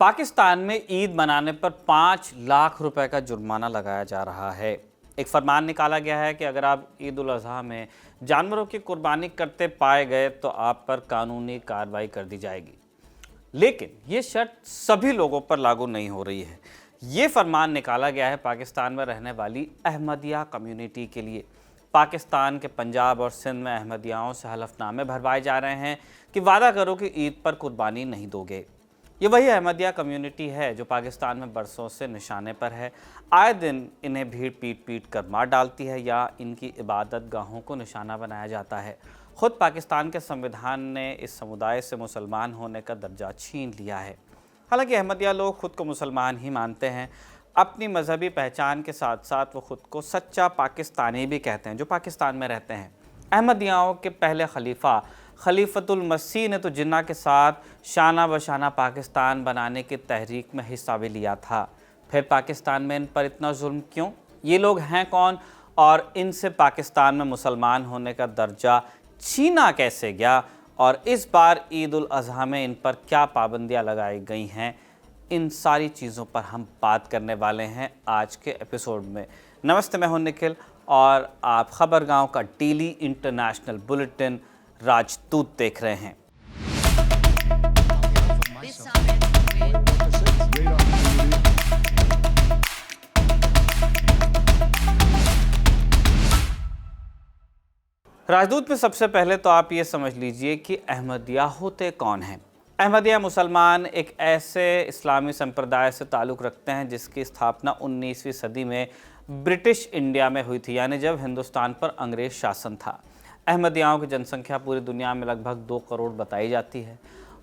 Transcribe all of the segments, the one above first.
पाकिस्तान में ईद मनाने पर 5 लाख रुपए का जुर्माना लगाया जा रहा है। एक फरमान निकाला गया है कि अगर आप ईद उल अजहा में जानवरों की कुर्बानी करते पाए गए तो आप पर कानूनी कार्रवाई कर दी जाएगी। लेकिन ये शर्त सभी लोगों पर लागू नहीं हो रही है। ये फरमान निकाला गया है पाकिस्तान में रहने वाली अहमदिया कम्युनिटी के लिए। पाकिस्तान के पंजाब और सिंध में अहमदियाओं से हलफनामे भरवाए जा रहे हैं कि वादा करो कि ईद पर कुर्बानी नहीं दोगे। ये वही अहमदिया कम्युनिटी है जो पाकिस्तान में बरसों से निशाने पर है। आए दिन इन्हें भीड़ पीट कर मार डालती है या इनकी इबादत गाहों को निशाना बनाया जाता है। खुद पाकिस्तान के संविधान ने इस समुदाय से मुसलमान होने का दर्जा छीन लिया है। हालांकि अहमदिया लोग खुद को मुसलमान ही मानते हैं। अपनी मजहबी पहचान के साथ साथ वो खुद को सच्चा पाकिस्तानी भी कहते हैं जो पाकिस्तान में रहते हैं। अहमदियाओं के पहले खलीफा खलीफतुल मसीह ने तो जिन्ना के साथ शाना बशाना पाकिस्तान बनाने की तहरीक में हिस्सा भी लिया था। फिर पाकिस्तान में इन पर इतना जुल्म क्यों? ये लोग हैं कौन और इनसे पाकिस्तान में मुसलमान होने का दर्जा छीना कैसे गया? और इस बार ईद उल अजहा में इन पर क्या पाबंदियां लगाई गई हैं? इन सारी चीज़ों पर हम बात करने वाले हैं आज के एपिसोड में। नमस्ते, मैं हूं निखिल और आप खबरगांव का डेली इंटरनेशनल बुलेटिन राजदूत देख रहे हैं। राजदूत में सबसे पहले तो आप ये समझ लीजिए कि अहमदिया होते कौन हैं। अहमदिया मुसलमान एक ऐसे इस्लामी संप्रदाय से ताल्लुक़ रखते हैं जिसकी स्थापना 19वीं सदी में ब्रिटिश इंडिया में हुई थी, यानी जब हिंदुस्तान पर अंग्रेज़ शासन था। अहमदियाओं की जनसंख्या पूरी दुनिया में लगभग 2 करोड़ बताई जाती है।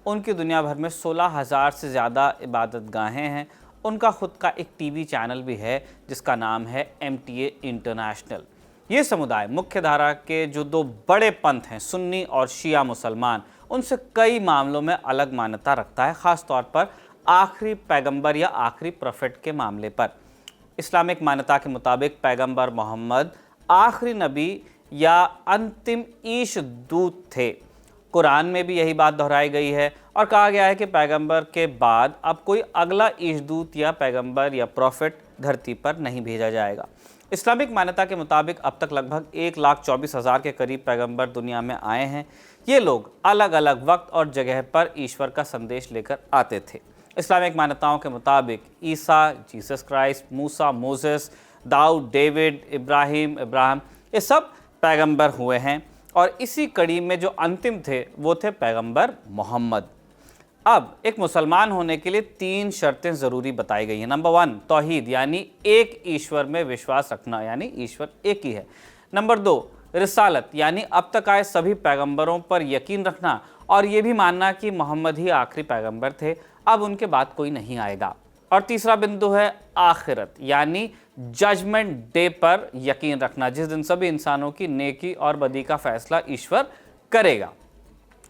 उनकी दुनिया भर में 16,000 से ज़्यादा इबादत गाहें हैं। उनका ख़ुद का एक टीवी चैनल भी है जिसका नाम है MTA इंटरनेशनल। ये समुदाय मुख्य धारा के जो 2 बड़े पंथ हैं, सुन्नी और शिया मुसलमान, उनसे कई मामलों में अलग मान्यता रखता है, ख़ास तौर पर आखिरी पैगंबर या आखिरी प्रोफेट के मामले पर। इस्लामिक मान्यता के मुताबिक पैगंबर मोहम्मद आखिरी नबी या अंतिम ईश दूत थे। कुरान में भी यही बात दोहराई गई है और कहा गया है कि पैगंबर के बाद अब कोई अगला ईश दूत या पैगंबर या प्रोफेट धरती पर नहीं भेजा जाएगा। इस्लामिक मान्यता के मुताबिक अब तक लगभग 1,24,000 के करीब पैगंबर दुनिया में आए हैं। ये लोग अलग अलग वक्त और जगह पर ईश्वर का संदेश लेकर आते थे। इस्लामिक मान्यताओं के मुताबिक ईसा, जीसस क्राइस्ट, मूसा, मोसेस, दाऊद, डेविड, इब्राहिम, ये सब पैगंबर हुए हैं और इसी कड़ी में जो अंतिम थे वो थे पैगंबर मोहम्मद। अब एक मुसलमान होने के लिए 3 शर्तें ज़रूरी बताई गई हैं। नंबर 1 तौहीद, यानी एक ईश्वर में विश्वास रखना, यानी ईश्वर एक ही है। नंबर 2 रिसालत, यानी अब तक आए सभी पैगंबरों पर यकीन रखना और ये भी मानना कि मोहम्मद ही आखिरी पैगंबर थे, अब उनके बाद कोई नहीं आएगा। और तीसरा बिंदु है आखिरत, यानी जजमेंट डे पर यकीन रखना, जिस दिन सभी इंसानों की नेकी और बदी का फैसला ईश्वर करेगा।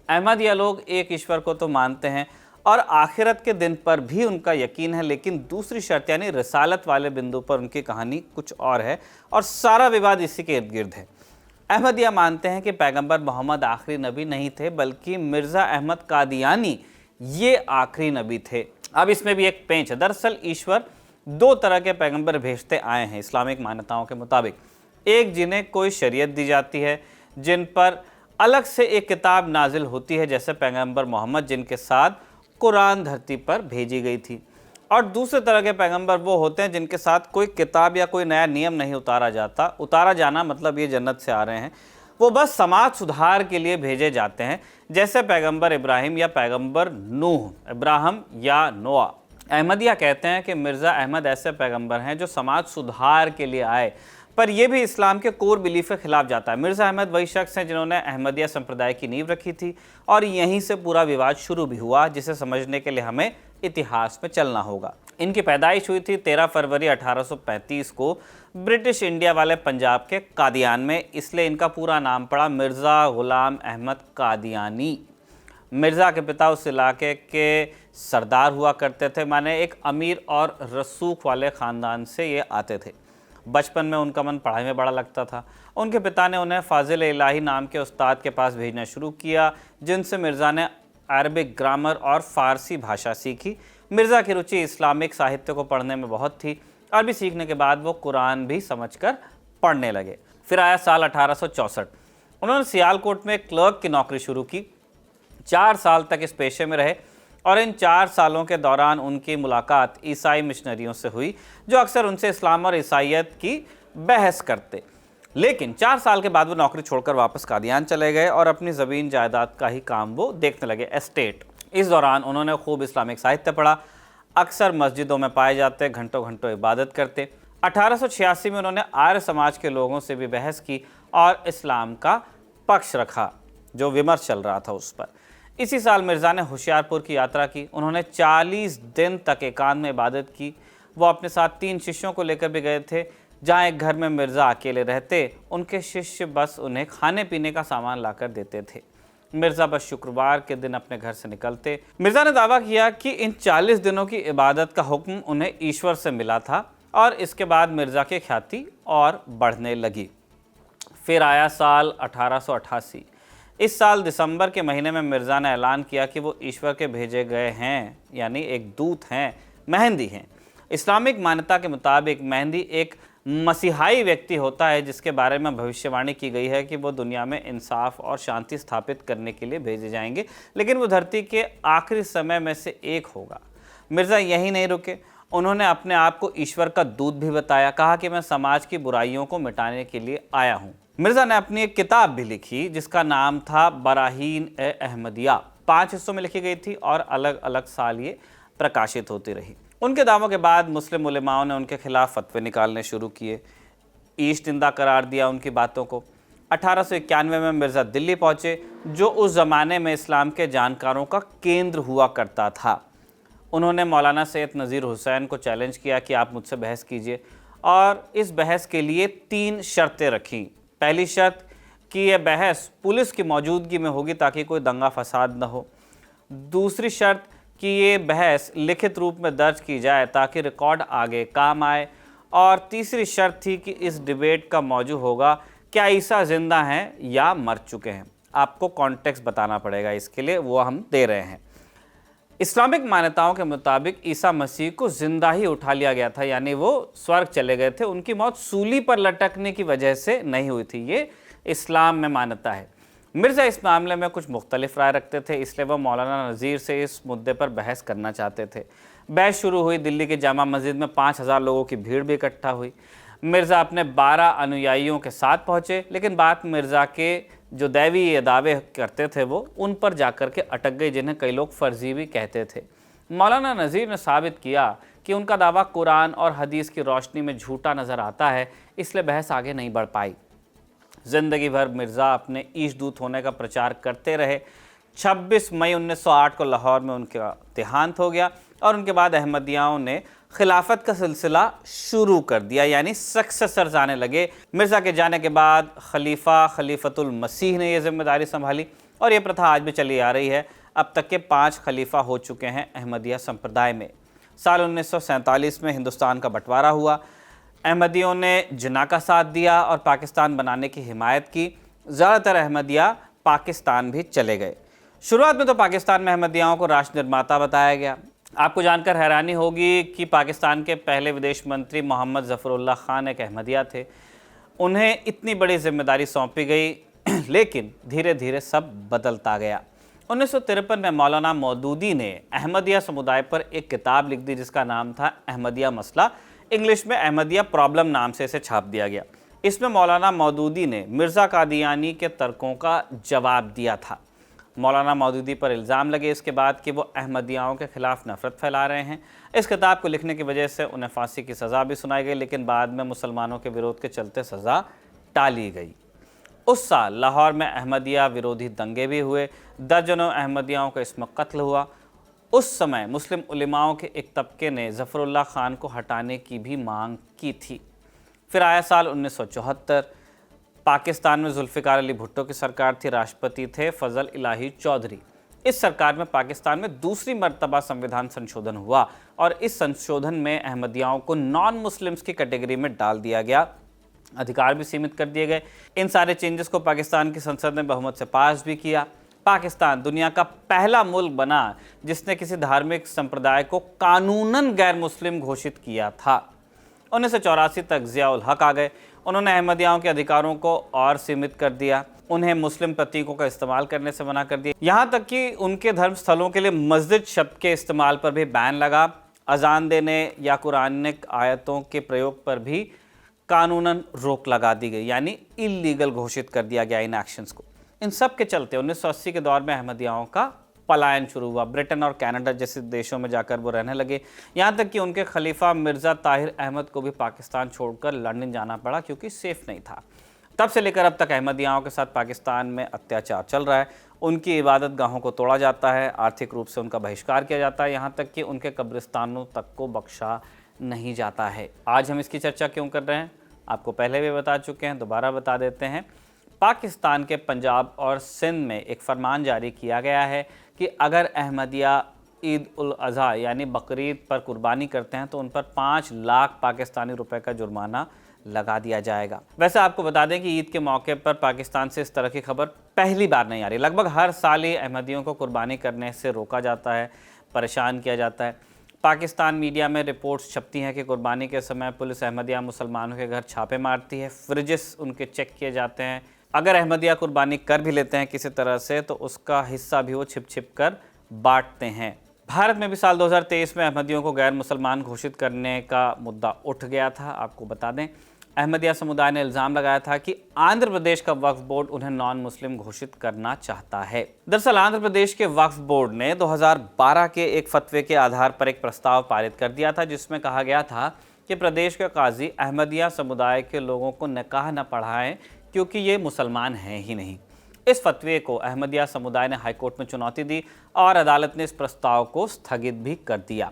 अहमदिया लोग एक ईश्वर को तो मानते हैं और आखिरत के दिन पर भी उनका यकीन है, लेकिन दूसरी शर्त यानी रिसालत वाले बिंदु पर उनकी कहानी कुछ और है और सारा विवाद इसी के इर्द गिर्द है। अहमदिया मानते हैं कि पैगंबर मोहम्मद आखिरी नबी नहीं थे, बल्कि मिर्ज़ा अहमद कादियानी ये आखिरी नबी थे। अब इसमें भी एक पेंच है। दरअसल ईश्वर 2 तरह के पैगंबर भेजते आए हैं इस्लामिक मान्यताओं के मुताबिक। एक जिन्हें कोई शरीयत दी जाती है, जिन पर अलग से एक किताब नाजिल होती है, जैसे पैगंबर मोहम्मद जिनके साथ कुरान धरती पर भेजी गई थी। और दूसरे तरह के पैगंबर वो होते हैं जिनके साथ कोई किताब या कोई नया नियम नहीं उतारा जाता। उतारा जाना मतलब ये जन्नत से आ रहे हैं, वो बस समाज सुधार के लिए भेजे जाते हैं, जैसे पैगंबर इब्राहिम या पैगंबर नूह, इब्राहिम या नोआ। अहमदिया कहते हैं कि मिर्ज़ा अहमद ऐसे पैगंबर हैं जो समाज सुधार के लिए आए, पर यह भी इस्लाम के कोर बिलीफ के खिलाफ जाता है। मिर्ज़ा अहमद वही शख्स हैं जिन्होंने अहमदिया संप्रदाय की नींव रखी थी और यहीं से पूरा विवाद शुरू भी हुआ, जिसे समझने के लिए हमें इतिहास में चलना होगा। इनकी पैदाइश हुई थी 13 फरवरी 1835 को ब्रिटिश इंडिया वाले पंजाब के कादियान में, इसलिए इनका पूरा नाम पड़ा मिर्ज़ा ग़ुलाम अहमद कादियानी। मिर्ज़ा के पिता उस इलाके के सरदार हुआ करते थे, माने एक अमीर और रसूख वाले ख़ानदान से ये आते थे। बचपन में उनका मन पढ़ाई में बड़ा लगता था। उनके पिता ने उन्हें फाजिल इलाही नाम के उस्ताद के पास भेजना शुरू किया, जिनसे मिर्ज़ा ने अरबिक ग्रामर और फ़ारसी भाषा सीखी। मिर्ज़ा की रुचि इस्लामिक साहित्य को पढ़ने में बहुत थी। अरबी सीखने के बाद वो कुरान भी समझकर पढ़ने लगे। फिर आया साल 1864। उन्होंने सियालकोट में क्लर्क की नौकरी शुरू की। 4 साल तक इस पेशे में रहे और इन 4 सालों के दौरान उनकी मुलाकात ईसाई मिशनरियों से हुई, जो अक्सर उनसे इस्लाम और ईसाइयत की बहस करते। लेकिन 4 साल के बाद वो नौकरी छोड़कर वापस कादियान चले गए और अपनी ज़मीन जायदाद का ही काम वो देखने लगे, एस्टेट। इस दौरान उन्होंने खूब इस्लामिक साहित्य पढ़ा, अक्सर मस्जिदों में पाए जाते, घंटों घंटों इबादत करते। 1886 में उन्होंने आर्य समाज के लोगों से भी बहस की और इस्लाम का पक्ष रखा, जो विमर्श चल रहा था उस पर। इसी साल मिर्ज़ा ने होशियारपुर की यात्रा की। उन्होंने 40 दिन तक एकांत में इबादत की। वो अपने साथ 3 शिष्यों को लेकर भी गए थे। जहाँ एक घर में मिर्ज़ा अकेले रहते, उनके शिष्य बस उन्हें खाने पीने का सामान लाकर देते थे। मिर्ज़ा बस शुक्रवार के दिन अपने घर से निकलते। मिर्ज़ा ने दावा किया कि इन 40 दिनों की इबादत का हुक्म उन्हें ईश्वर से मिला था और इसके बाद मिर्ज़ा की ख्याति और बढ़ने लगी। फिर आया साल 1888। इस साल दिसंबर के महीने में मिर्ज़ा ने ऐलान किया कि वो ईश्वर के भेजे गए हैं, यानी एक दूत हैं, मेहंदी हैं। इस्लामिक मान्यता के मुताबिक मेहंदी एक मसीहाई व्यक्ति होता है जिसके बारे में भविष्यवाणी की गई है कि वो दुनिया में इंसाफ और शांति स्थापित करने के लिए भेजे जाएंगे, लेकिन वो धरती के आखिरी समय में से एक होगा। मिर्ज़ा यहीं नहीं रुके, उन्होंने अपने आप को ईश्वर का दूत भी बताया। कहा कि मैं समाज की बुराइयों को मिटाने के लिए आया हूँ। मिर्ज़ा ने अपनी एक किताब भी लिखी जिसका नाम था बराहीन ए अहमदिया। 5 हिस्सों में लिखी गई थी और अलग अलग साल ये प्रकाशित होती रही। उनके दावों के बाद मुस्लिम उलेमाओं ने उनके खिलाफ फतवे निकालने शुरू किए, ईश निंदा करार दिया उनकी बातों को। 1891 में मिर्ज़ा दिल्ली पहुँचे, जो उस ज़माने में इस्लाम के जानकारों का केंद्र हुआ करता था। उन्होंने मौलाना सैयद नज़ीर हुसैन को चैलेंज किया कि आप मुझसे बहस कीजिए, और इस बहस के लिए 3 शर्तें रखीं। पहली शर्त कि यह बहस पुलिस की मौजूदगी में होगी ताकि कोई दंगा फसाद न हो। दूसरी शर्त कि ये बहस लिखित रूप में दर्ज की जाए ताकि रिकॉर्ड आगे काम आए। और तीसरी शर्त थी कि इस डिबेट का मौजू होगा क्या ईसा जिंदा हैं या मर चुके हैं। आपको कॉन्टेक्स्ट बताना पड़ेगा, इसके लिए वो हम दे रहे हैं। इस्लामिक मान्यताओं के मुताबिक ईसा मसीह को जिंदा ही उठा लिया गया था, यानी वो स्वर्ग चले गए थे। उनकी मौत सूली पर लटकने की वजह से नहीं हुई थी, ये इस्लाम में मान्यता है। मिर्ज़ा इस मामले में कुछ मुख्तलिफ राय रखते थे, इसलिए वह मौलाना नज़ीर से इस मुद्दे पर बहस करना चाहते थे। बहस शुरू हुई। दिल्ली की जामा मस्जिद में 5000 लोगों की भीड़ भी इकट्ठा हुई। मिर्ज़ा अपने 12 अनुयायियों के साथ पहुँचे, लेकिन बात मिर्ज़ा के जो दैवी दावे करते थे वो उन पर जाकर के अटक गई, जिन्हें कई लोग फर्जी भी कहते थे। मौलाना नज़ीर ने साबित किया कि उनका दावा कुरान और हदीस की रोशनी में झूठा नज़र आता है, इसलिए बहस आगे नहीं बढ़ पाई। ज़िंदगी भर मिर्ज़ा अपने ईश दूत होने का प्रचार करते रहे। 26 मई 1908 को लाहौर में उनका देहांत हो गया और उनके बाद अहमदियाओं ने खिलाफत का सिलसिला शुरू कर दिया, यानी सक्सेसर्स आने लगे। मिर्ज़ा के जाने के बाद खलीफतुल मसीह ने यह जिम्मेदारी संभाली और ये प्रथा आज भी चली आ रही है। अब तक के 5 खलीफा हो चुके हैं अहमदिया संप्रदाय में। साल 1947 में हिंदुस्तान का बंटवारा हुआ। अहमदियों ने जिन्ना का साथ दिया और पाकिस्तान बनाने की हिमायत की। ज़्यादातर अहमदिया पाकिस्तान भी चले गए। शुरुआत में तो पाकिस्तान में अहमदियाओं को राष्ट्र निर्माता बताया गया। आपको जानकर हैरानी होगी कि पाकिस्तान के पहले विदेश मंत्री मोहम्मद ज़फ़रुल्लाह ख़ान एक अहमदिया थे। उन्हें इतनी बड़ी जिम्मेदारी सौंपी गई, लेकिन धीरे धीरे सब बदलता गया। 1953 में मौलाना मौदूदी ने अहमदिया समुदाय पर एक किताब लिख दी जिसका नाम था अहमदिया मसला। इंग्लिश में अहमदिया प्रॉब्लम नाम से इसे छाप दिया गया। इसमें मौलाना मौदूदी ने मिर्ज़ा कादियानी के तर्कों का जवाब दिया था। मौलाना मौदूदी पर इल्ज़ाम लगे इसके बाद कि वो अहमदियाओं के खिलाफ नफ़रत फैला रहे हैं। इस किताब को लिखने की वजह से उन्हें फांसी की सज़ा भी सुनाई गई, लेकिन बाद में मुसलमानों के विरोध के चलते सज़ा टाली गई। उस साल लाहौर में अहमदिया विरोधी दंगे भी हुए। दर्जनों अहमदियाओं का इसमें कत्ल हुआ। उस समय मुस्लिम उलेमाओं के एक तबके ने ज़फ़रुल्लाह ख़ान को हटाने की भी मांग की थी। फिर आया साल 1974। पाकिस्तान में जुल्फ़िकार अली भुट्टो की सरकार थी। राष्ट्रपति थे फजल इलाही चौधरी। इस सरकार में पाकिस्तान में दूसरी मर्तबा संविधान संशोधन हुआ और इस संशोधन में अहमदियाओं को नॉन मुस्लिम्स की कैटेगरी में डाल दिया गया। अधिकार भी सीमित कर दिए गए। इन सारे चेंजेस को पाकिस्तान की संसद ने बहुमत से पास भी किया। पाकिस्तान दुनिया का पहला मुल्क बना जिसने किसी धार्मिक संप्रदाय को कानूनन गैर मुस्लिम घोषित किया था। 1984 तक ज़िया-उल हक आ गए। उन्होंने अहमदियाओं के अधिकारों को और सीमित कर दिया, उन्हें मुस्लिम प्रतीकों का इस्तेमाल करने से मना कर दिया, यहाँ तक कि उनके धर्म स्थलों के लिए मस्जिद शब्द के इस्तेमाल पर भी बैन लगा। अजान देने या कुरानिक आयतों के प्रयोग पर भी कानूनन रोक लगा दी गई, यानी इलीगल घोषित कर दिया गया इन एक्शंस को। इन सब के चलते 1980 के दौर में अहमदियाओं का पलायन शुरू हुआ। ब्रिटेन और कनाडा जैसे देशों में जाकर वो रहने लगे, यहाँ तक कि उनके खलीफा मिर्ज़ा ताहिर अहमद को भी पाकिस्तान छोड़कर लंदन जाना पड़ा क्योंकि सेफ नहीं था। तब से लेकर अब तक अहमदियाओं के साथ पाकिस्तान में अत्याचार चल रहा है। उनकी इबादत गाहों को तोड़ा जाता है, आर्थिक रूप से उनका बहिष्कार किया जाता है, यहाँ तक कि उनके कब्रिस्तानों तक को बख्शा नहीं जाता है। आज हम इसकी चर्चा क्यों कर रहे हैं, आपको पहले भी बता चुके हैं, दोबारा बता देते हैं। पाकिस्तान के पंजाब और सिंध में एक फरमान जारी किया गया है कि अगर अहमदिया ईद उल अज़हा यानी बकरीद पर कुर्बानी करते हैं तो उन पर 5 लाख पाकिस्तानी रुपए का जुर्माना लगा दिया जाएगा। वैसे आपको बता दें कि ईद के मौके पर पाकिस्तान से इस तरह की खबर पहली बार नहीं आ रही। लगभग हर साल ही अहमदियों को कुर्बानी करने से रोका जाता है, परेशान किया जाता है। पाकिस्तान मीडिया में रिपोर्ट्स छपती हैं कि कुर्बानी के समय पुलिस अहमदिया मुसलमानों के घर छापे मारती है, फ्रिजेस उनके चेक किए जाते हैं। अगर अहमदिया कुर्बानी कर भी लेते हैं किसी तरह से तो उसका हिस्सा भी वो छिप छिप कर बांटते हैं। भारत में भी साल 2023 में अहमदियों को गैर मुसलमान घोषित करने का मुद्दा उठ गया था। आपको बता दें, अहमदिया समुदाय ने इल्ज़ाम लगाया था कि आंध्र प्रदेश का वक्फ बोर्ड उन्हें नॉन मुस्लिम घोषित करना चाहता है। दरअसल आंध्र प्रदेश के वक्फ बोर्ड ने 2012 के एक फतवे के आधार पर एक प्रस्ताव पारित कर दिया था जिसमें कहा गया था कि प्रदेश के काजी अहमदिया समुदाय के लोगों को निकाह न पढ़ाएं क्योंकि ये मुसलमान हैं ही नहीं। इस फतवे को अहमदिया समुदाय ने हाईकोर्ट में चुनौती दी और अदालत ने इस प्रस्ताव को स्थगित भी कर दिया।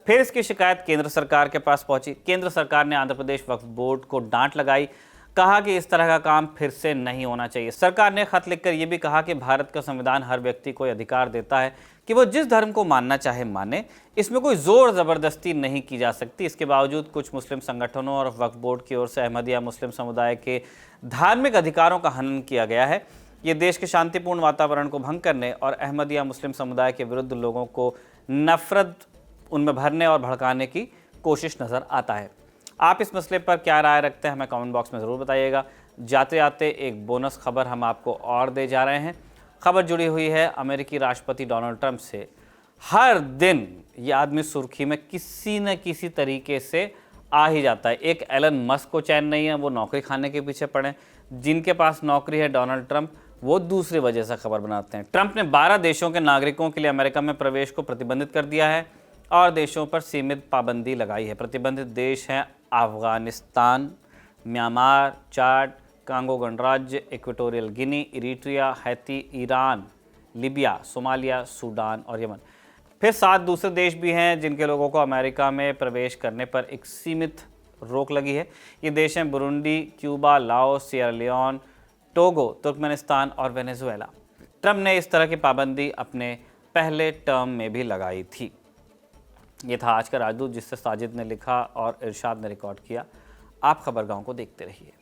फिर इसकी शिकायत केंद्र सरकार के पास पहुंची। केंद्र सरकार ने आंध्र प्रदेश वक्फ बोर्ड को डांट लगाई, कहा कि इस तरह का काम फिर से नहीं होना चाहिए। सरकार ने खत लिखकर यह भी कहा कि भारत का संविधान हर व्यक्ति को अधिकार देता है कि वो जिस धर्म को मानना चाहे माने, इसमें कोई जोर ज़बरदस्ती नहीं की जा सकती। इसके बावजूद कुछ मुस्लिम संगठनों और वक्फ बोर्ड की ओर से अहमदिया मुस्लिम समुदाय के धार्मिक अधिकारों का हनन किया गया है। ये देश के शांतिपूर्ण वातावरण को भंग करने और अहमदिया मुस्लिम समुदाय के विरुद्ध लोगों को नफरत उनमें भरने और भड़काने की कोशिश नज़र आता है। आप इस मसले पर क्या राय रखते हैं हमें कमेंट बॉक्स में ज़रूर बताइएगा। जाते जाते एक बोनस खबर हम आपको और दे जा रहे हैं। खबर जुड़ी हुई है अमेरिकी राष्ट्रपति डोनाल्ड ट्रंप से। हर दिन ये आदमी सुर्खी में किसी न किसी तरीके से आ ही जाता है। एक एलन मस्क को चैन नहीं है, वो नौकरी खाने के पीछे पड़े। जिनके पास नौकरी है डोनाल्ड ट्रंप, वो दूसरी वजह से खबर बनाते हैं। ट्रंप ने 12 देशों के नागरिकों के लिए अमेरिका में प्रवेश को प्रतिबंधित कर दिया है और देशों पर सीमित पाबंदी लगाई है। प्रतिबंधित देश हैं अफगानिस्तान, म्यांमार, चाड, कांगो गणराज्य, Equatorial Guinea, Eritrea, Haiti, Iran, Libya, Somalia, Sudan और यमन। फिर 7 दूसरे देश भी हैं जिनके लोगों को अमेरिका में प्रवेश करने पर एक सीमित रोक लगी है। ये देश हैं Burundi, Cuba, Laos, Sierra Leone, Togo, Turkmenistan और वेनेजुएला। ट्रंप ने इस तरह की पाबंदी अपने पहले टर्म में भी लगाई थी। ये था आज का राजदूत, जिससे साजिद ने लिखा और इरशाद ने रिकॉर्ड किया। आप खबरगाहों को देखते रहिए।